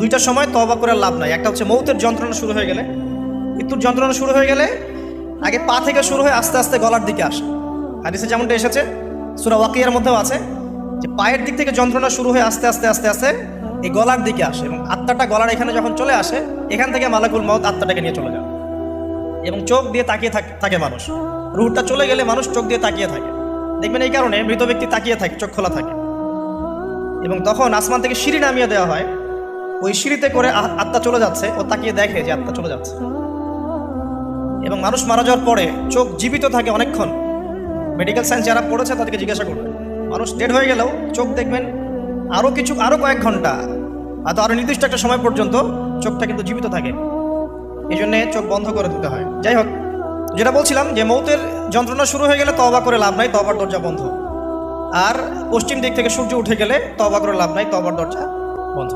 দুইটার সময় তওবা করে লাভ নাই। একটা হচ্ছে মৌতের যন্ত্রণা শুরু হয়ে গেলে, মৃত্যুর যন্ত্রণা শুরু হয়ে গেলে আগে পা থেকে শুরু হয়ে আস্তে আস্তে গলার দিকে আসে। হাদিসে যেমনটা এসেছে, সূরা ওয়াকিয়ার মধ্যেও আছে যে পায়ের দিক থেকে যন্ত্রণা শুরু হয়ে আস্তে আস্তে আস্তে আস্তে এই গলার দিকে আসে, এবং আত্মাটা গলার এখানে যখন চলে আসে, এখান থেকে মালাকুল মউত আত্মাটাকে নিয়ে চলে যায় এবং চোখ দিয়ে তাকিয়ে থাকে মানুষ। রুহটা চলে গেলে মানুষ চোখ দিয়ে তাকিয়ে থাকে, দেখবেন এই কারণে মৃত ব্যক্তি তাকিয়ে থাকে, চোখ খোলা থাকে। এবং তখন আসমান থেকে সিঁড়ি নামিয়ে দেওয়া হয়, ওই সিঁড়িতে করে আত্মা চলে যাচ্ছে, ও তাকিয়ে দেখে যে আত্মা চলে যাচ্ছে। এবং মানুষ মারা যাওয়ার পরে চোখ জীবিত থাকে অনেকক্ষণ। মেডিকেল সায়েন্স যারা পড়েছে তাদেরকে জিজ্ঞাসা করবে, মানুষ ডেড হয়ে গেলেও চোখ দেখবেন আরও কয়েক ঘন্টা, হয়তো আরও নির্দিষ্ট একটা সময় পর্যন্ত চোখটা কিন্তু জীবিত থাকে। এই জন্যে চোখ বন্ধ করে দিতে হয়। যাই হোক, যেটা বলছিলাম যে মৌতের যন্ত্রণা শুরু হয়ে গেলে তওবা করে লাভ নাই, তওবার দরজা বন্ধ। আর পশ্চিম দিক থেকে সূর্য উঠে গেলে তওবা করে লাভ নাই, তওবার দরজা বন্ধ।